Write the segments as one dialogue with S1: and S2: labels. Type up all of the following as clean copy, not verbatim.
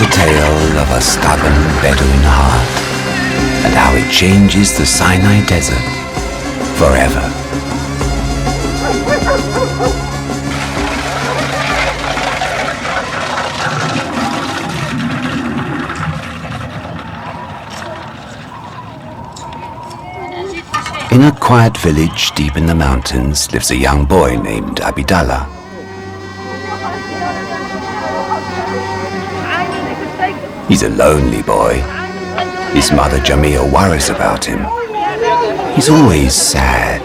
S1: is a tale of a stubborn Bedouin heart and how it changes the Sinai desert forever. In a quiet village deep in the mountains lives a young boy named Abidallah. He's a lonely boy. His mother Jamia worries about him. He's always sad.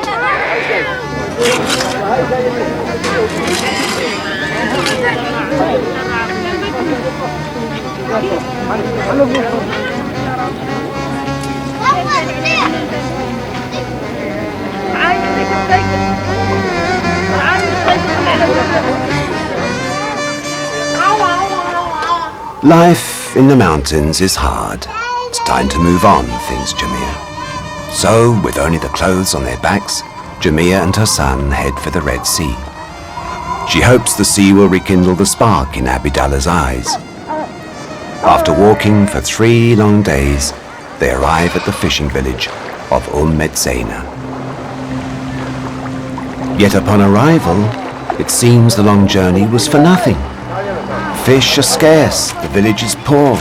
S1: Life in the mountains is hard. It's time to move on, thinks Jamia. So, with only the clothes on their backs, Jamia and her son head for the Red Sea. She hopes the sea will rekindle the spark in Abidallah's eyes. After walking for 3 long days, they arrive at the fishing village of Mezainna. Yet upon arrival, it seems the long journey was for nothing. Fish are scarce, the village is poor.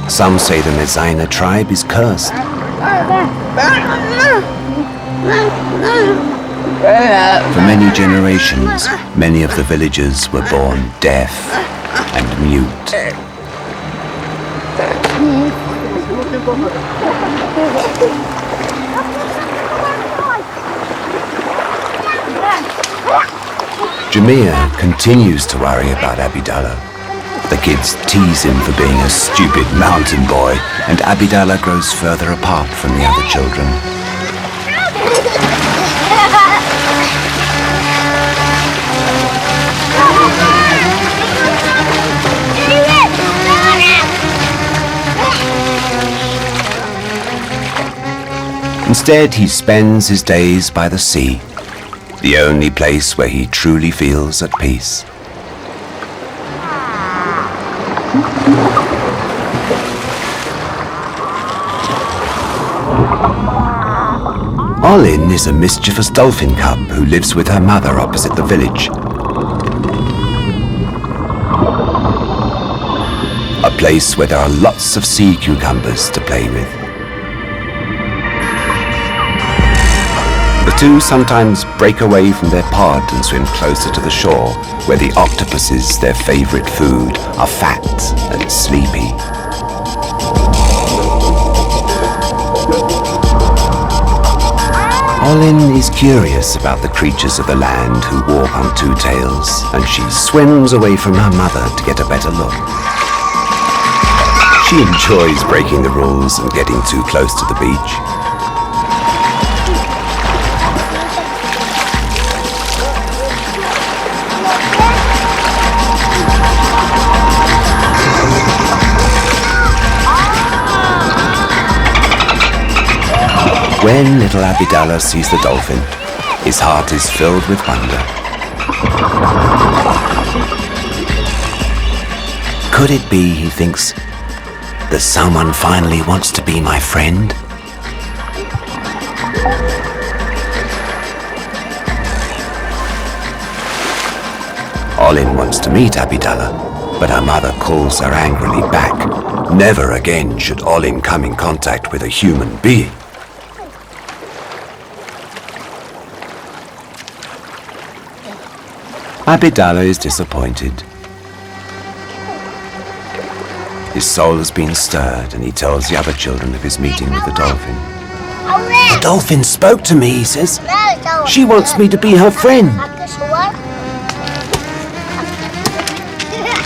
S1: Some say the Mezainna tribe is cursed. For many generations, many of the villagers were born deaf and mute. Jamia continues to worry about Abidallah. The kids tease him for being a stupid mountain boy, and Abidallah grows further apart from the other children. Instead, he spends his days by the sea, the only place where he truly feels at peace. Olin is a mischievous dolphin cub who lives with her mother opposite the village. A place where there are lots of sea cucumbers to play with. The two sometimes break away from their pod and swim closer to the shore, where the octopuses, their favorite food, are fat and sleepy. Olin is curious about the creatures of the land who walk on 2 tails, and she swims away from her mother to get a better look. She enjoys breaking the rules and getting too close to the beach. When little Abidallah sees the dolphin, his heart is filled with wonder. Could it be, he thinks, that someone finally wants to be my friend? Olin wants to meet Abidallah, but her mother calls her angrily back. Never again should Olin come in contact with a human being. Abidallah is disappointed. His soul has been stirred, and he tells the other children of his meeting with the dolphin. The dolphin spoke to me, he says. She wants me to be her friend.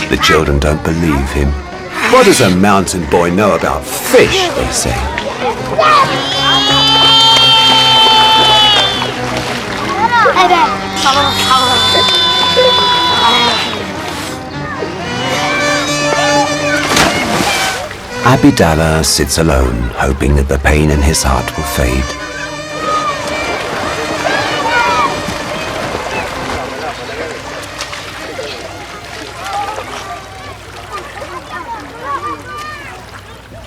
S1: The children don't believe him. What does a mountain boy know about fish, they say. Abidallah sits alone, hoping that the pain in his heart will fade.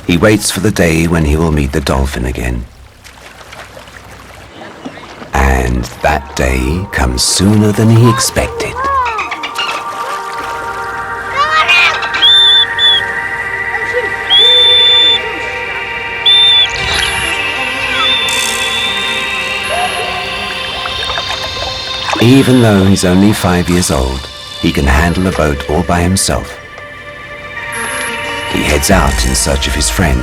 S1: He waits for the day when he will meet the dolphin again. And that day comes sooner than he expected. Even though he's only 5 years old, he can handle a boat all by himself. He heads out in search of his friend.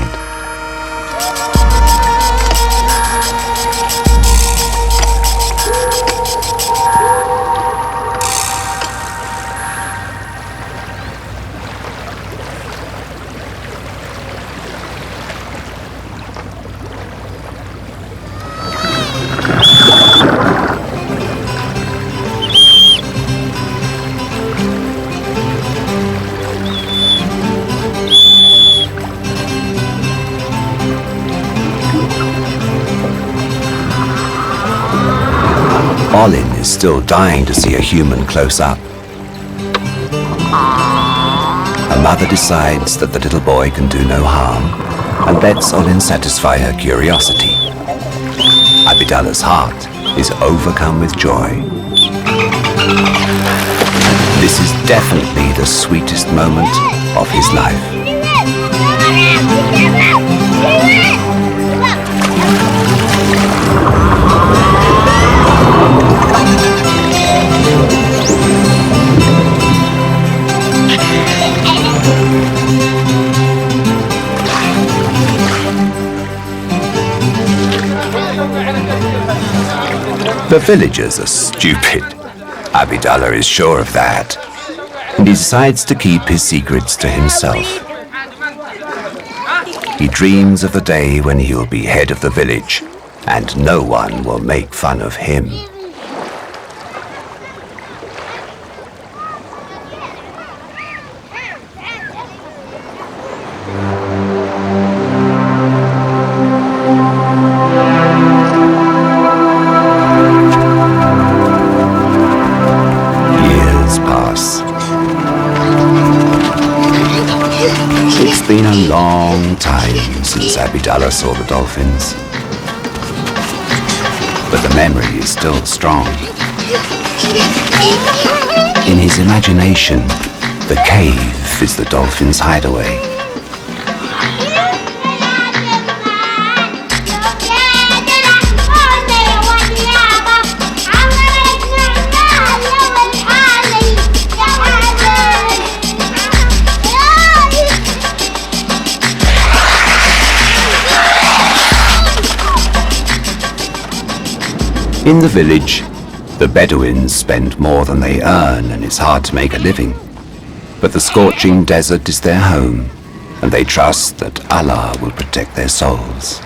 S1: Olin is still dying to see a human close up. Her mother decides that the little boy can do no harm and lets Olin satisfy her curiosity. Abidallah's heart is overcome with joy. This is definitely the sweetest moment of his life. The villagers are stupid. Abidallah is sure of that, and he decides to keep his secrets to himself. He dreams of the day when he'll be head of the village, and no one will make fun of him. It's been a long time since Abidallah saw the dolphins, but the memory is still strong. In his imagination, the cave is the dolphins' hideaway. In the village, the Bedouins spend more than they earn and it's hard to make a living. But the scorching desert is their home, and they trust that Allah will protect their souls.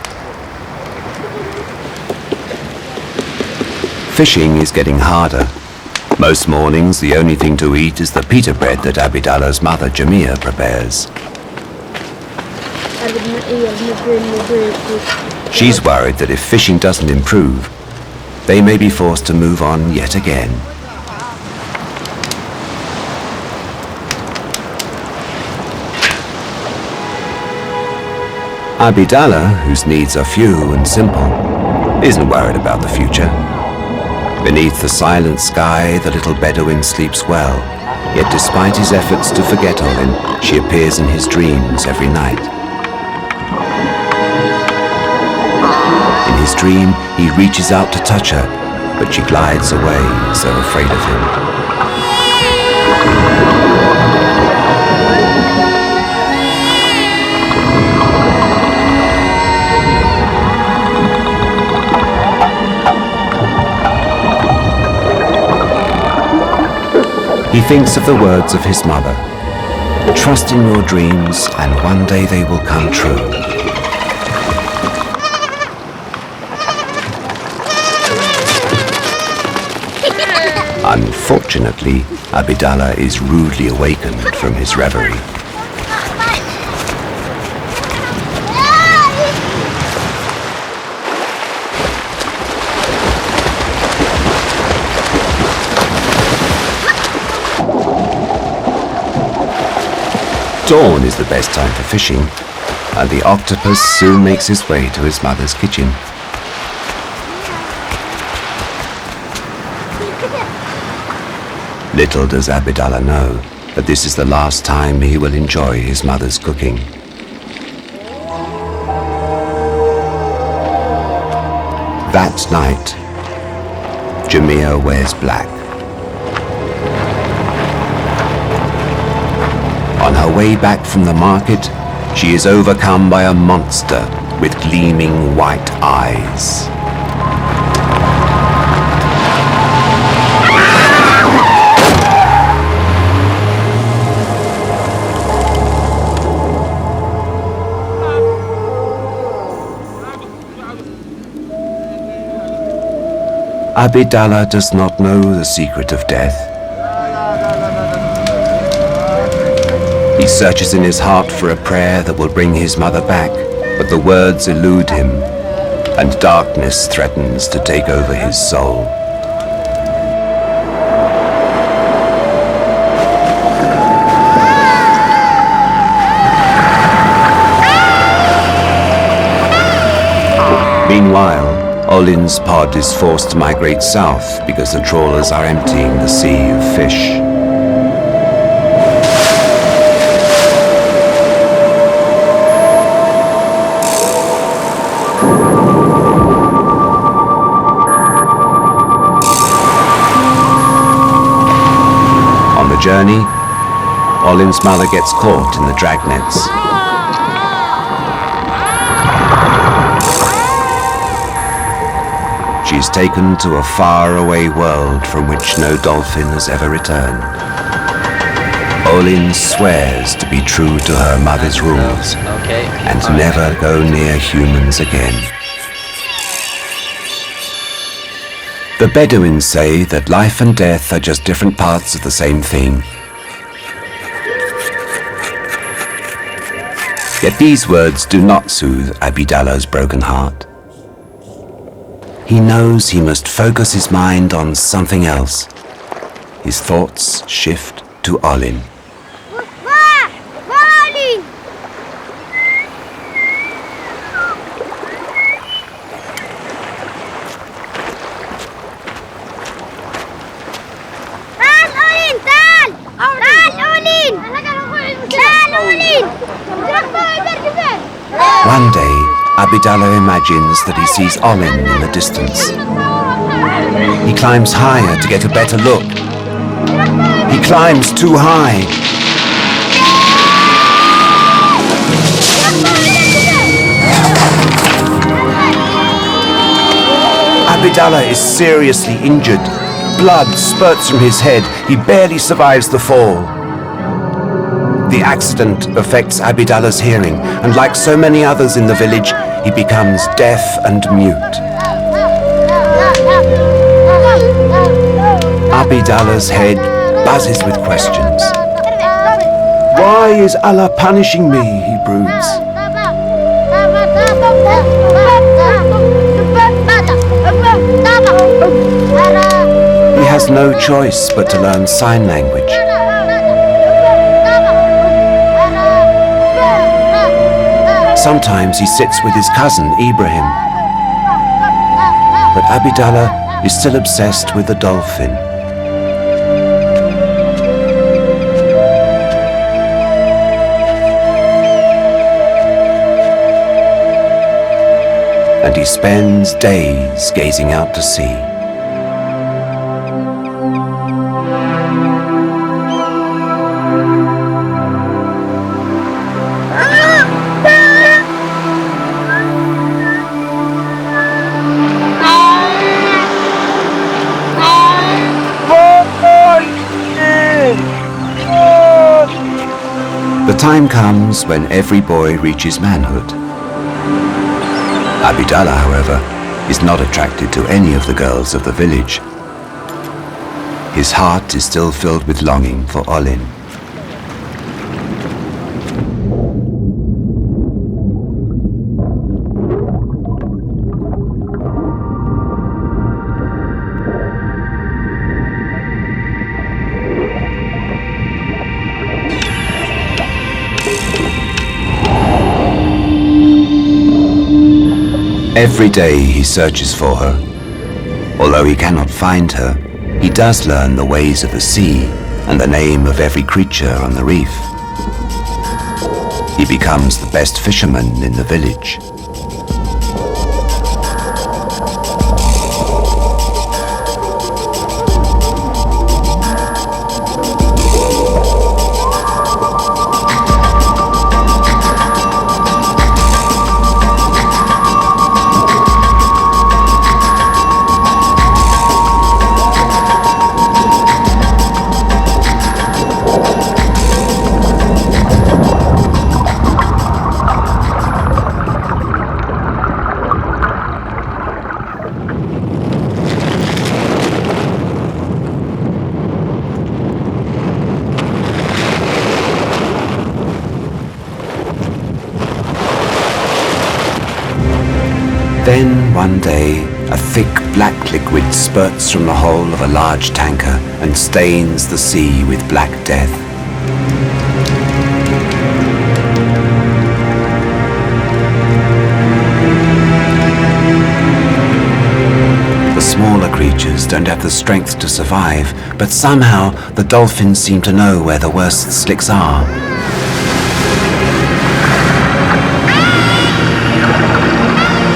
S1: Fishing is getting harder. Most mornings, the only thing to eat is the pita bread that Abidallah's mother, Jamia, prepares. She's worried that if fishing doesn't improve, they may be forced to move on yet again. Abidallah, whose needs are few and simple, isn't worried about the future. Beneath the silent sky, the little Bedouin sleeps well, yet despite his efforts to forget Olin, she appears in his dreams every night. In his dream, he reaches out to touch her, but she glides away, so afraid of him. He thinks of the words of his mother. Trust in your dreams, and one day they will come true. Unfortunately, Abidallah is rudely awakened from his reverie. Dawn is the best time for fishing. and the octopus soon makes his way to his mother's kitchen. Little does Abidallah know that this is the last time he will enjoy his mother's cooking. That night, Jamia wears black. On her way back from the market, she is overcome by a monster with gleaming white eyes. Abidallah does not know the secret of death. He searches in his heart for a prayer that will bring his mother back, but the words elude him, and darkness threatens to take over his soul. Meanwhile, Olin's pod is forced to migrate south because the trawlers are emptying the sea of fish. On the journey, Olin's mother gets caught in the dragnets. She is taken to a faraway world from which no dolphin has ever returned. Olin swears to be true to her mother's rules and never go near humans again. The Bedouins say that life and death are just different parts of the same thing. Yet these words do not soothe Abidallah's broken heart. He knows he must focus his mind on something else. His thoughts shift to Olin.
S2: Olin!
S1: One day, Abidallah imagines that he sees Olin in the distance. He climbs higher to get a better look. He climbs too high. Abidallah is seriously injured. Blood spurts from his head. He barely survives the fall. The accident affects Abidallah's hearing, and like so many others in the village, he becomes deaf and mute. Abidallah's head buzzes with questions. Why is Allah punishing me, he broods. He has no choice but to learn sign language. Sometimes he sits with his cousin, Ibrahim. But Abidallah is still obsessed with the dolphin. And he spends days gazing out to sea. The time comes when every boy reaches manhood. Abidallah, however, is not attracted to any of the girls of the village. His heart is still filled with longing for Olin. Every day he searches for her. Although he cannot find her, he does learn the ways of the sea and the name of every creature on the reef. He becomes the best fisherman in the village. Then, one day, a thick black liquid spurts from the hull of a large tanker and stains the sea with black death. The smaller creatures don't have the strength to survive, but somehow the dolphins seem to know where the worst slicks are.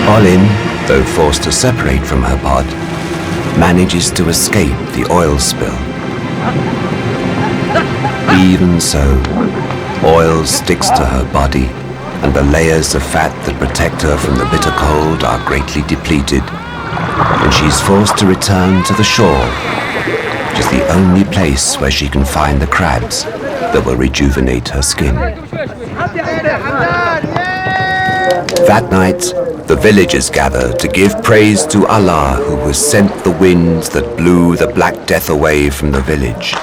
S1: Olin, though forced to separate from her pod, manages to escape the oil spill. Even so, oil sticks to her body, and the layers of fat that protect her from the bitter cold are greatly depleted, and she's forced to return to the shore, which is the only place where she can find the crabs that will rejuvenate her skin. That night, the villagers gather to give praise to Allah, who has sent the wind that blew the Black Death away from the village.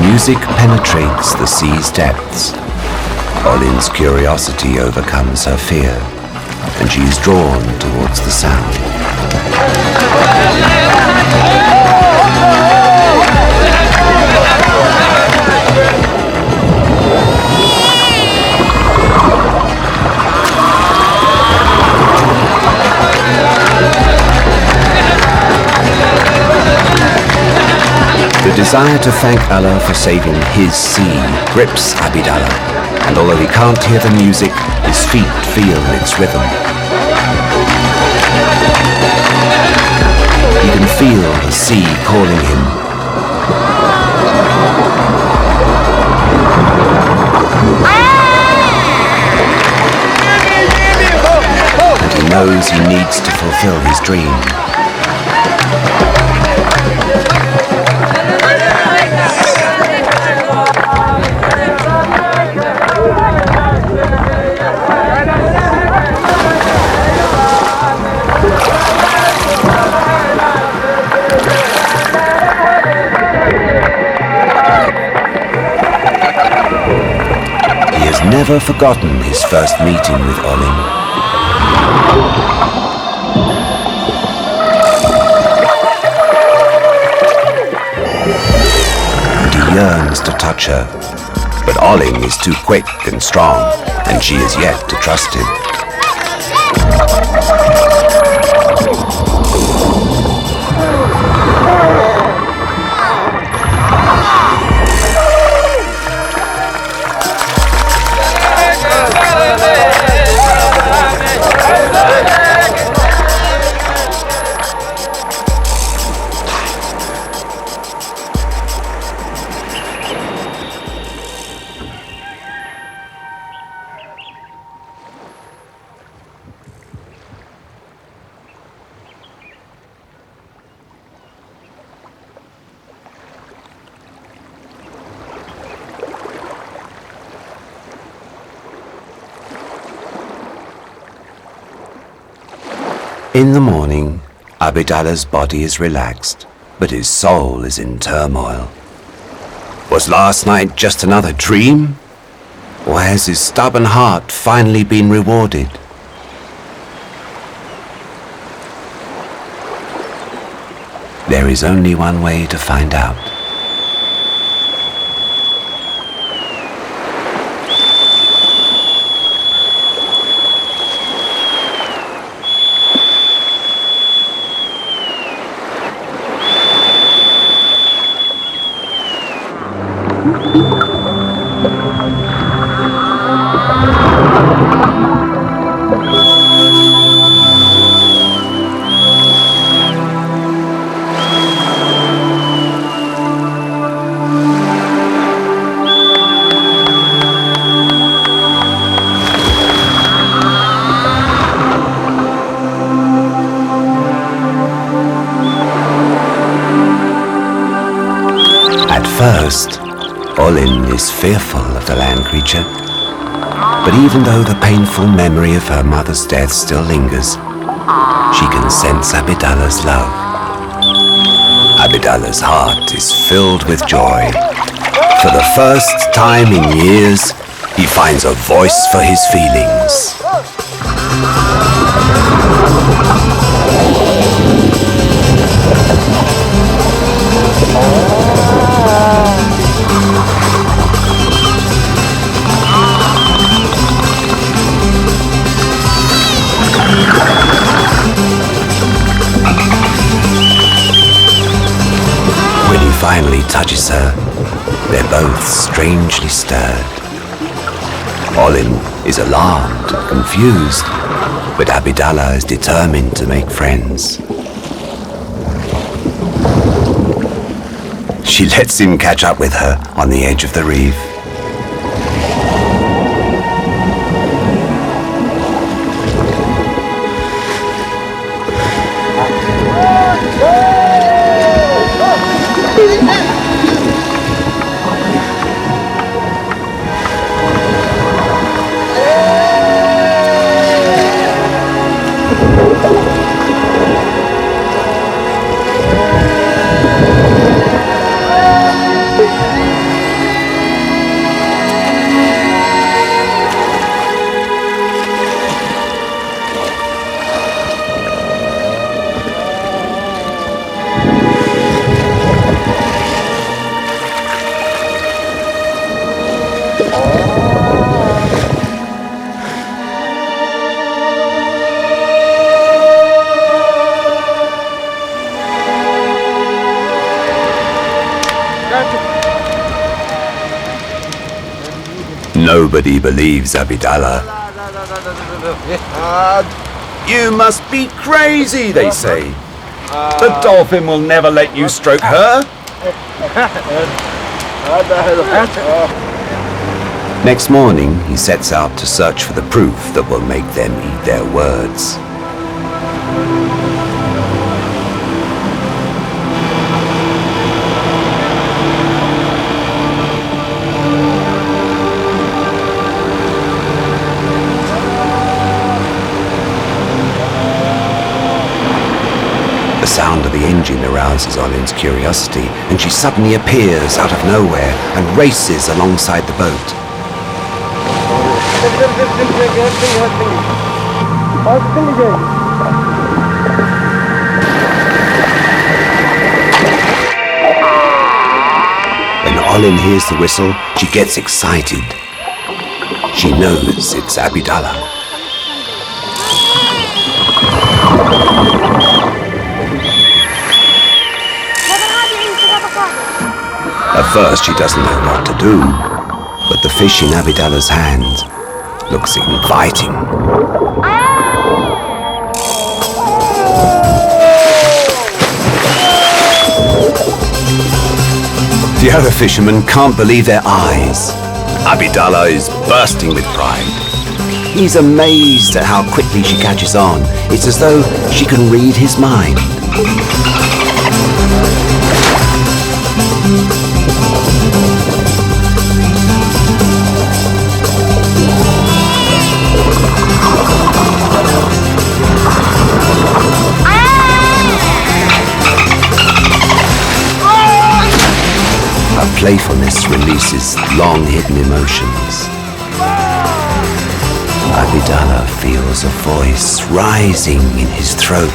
S1: Music penetrates the sea's depths. Olin's curiosity overcomes her fear, and she is drawn towards the sound. The desire to thank Allah for saving his sea grips Abidallah, and although he can't hear the music, his feet feel its rhythm. He can feel the sea calling him. And he knows he needs to fulfill his dream. Never forgotten his first meeting with Olin. And he yearns to touch her, but Olin is too quick and strong, and she is yet to trust him. In the morning, Abidallah's body is relaxed, but his soul is in turmoil. Was last night just another dream? Or has his stubborn heart finally been rewarded? There is only one way to find out.
S2: At first, Olin is fearful of the land creature, but even though the painful memory of her mother's death still lingers, she can sense Abidallah's love. Abidallah's heart is filled with joy. For the first time in years, he finds a voice for his feelings. When he finally touches her, they're both strangely stirred. Olin is alarmed, confused, but Abidallah is determined to make friends. She lets him catch up with her on the edge of the reef. Nobody believes Abidallah.
S1: You must be crazy, they say. The dolphin will never let you stroke her.
S2: Next morning, he sets out to search for the proof that will make them eat their words. The sound of the engine arouses Olin's curiosity, and she suddenly appears out of nowhere and races alongside the boat. When Olin hears the whistle, she gets excited. She knows it's Abidallah. At first, she doesn't know what to do, but the fish in Abidallah's hand looks inviting. The other fishermen can't believe their eyes. Abidallah is bursting with pride. He's amazed at how quickly she catches on. It's as though she can read his mind.
S1: playfulness releases long-hidden emotions. Abidallah feels a voice rising in his throat.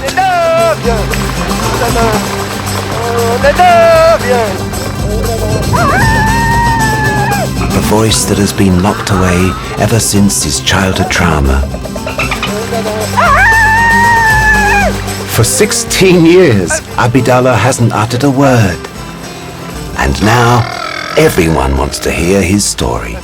S1: A voice that has been locked away ever since his childhood trauma. For 16 years, Abidallah hasn't uttered a word. And now, everyone wants to hear his story.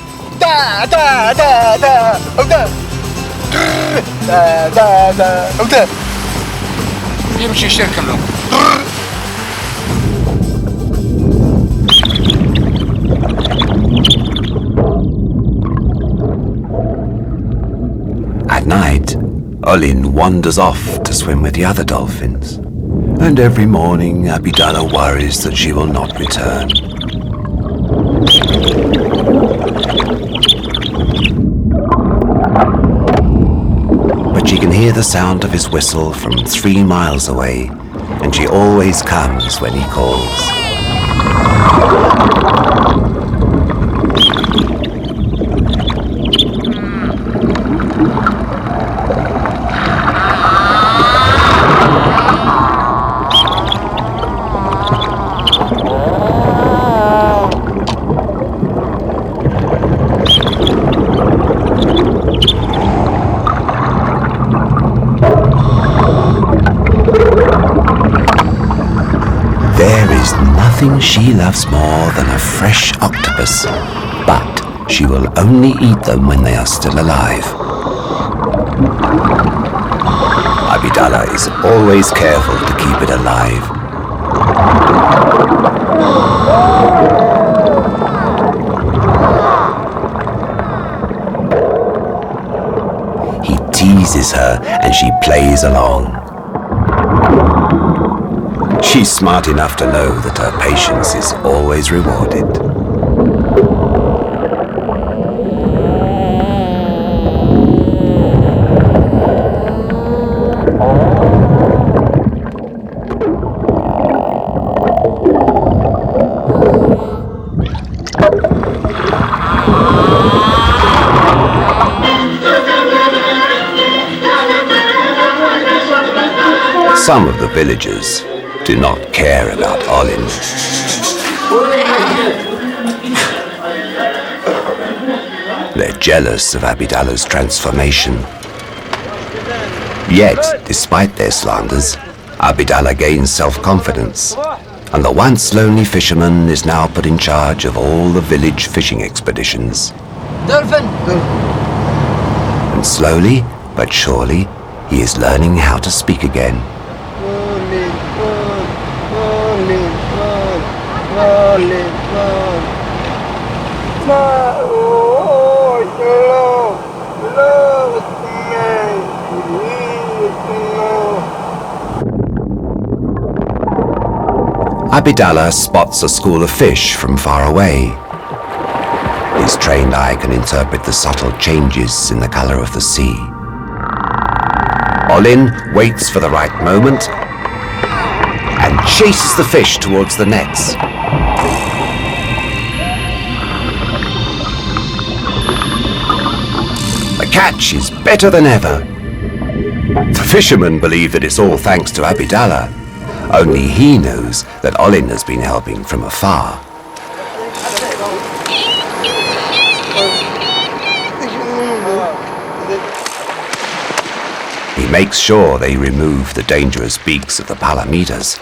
S1: At night, Olin wanders off to swim with the other dolphins. And every morning, Abidallah worries that she will not return. But she can hear the sound of his whistle from 3 miles away, and she always comes when he calls. Nothing she loves more than a fresh octopus, but she will only eat them when they are still alive. Abidallah is always careful to keep it alive. He teases her and she plays along. She's smart enough to know that her patience is always rewarded. Some of the villagers do not care about Olin. They're jealous of Abidallah's transformation. Yet, despite their slanders, Abidallah gains self-confidence, and the once lonely fisherman is now put in charge of all the village fishing expeditions.
S3: Dolphin!
S1: And slowly, but surely, he is learning how to speak again. Abidallah spots a school of fish from far away. His trained eye can interpret the subtle changes in the color of the sea. Olin waits for the right moment and chases the fish towards the nets. The catch is better than ever. The fishermen believe that it's all thanks to Abidallah. Only he knows that Olin has been helping from afar. He makes sure they remove the dangerous beaks of the palamitas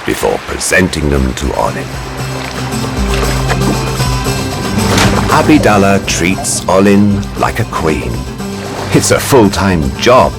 S1: before presenting them to Olin. Abidallah treats Olin like a queen. It's a full-time job.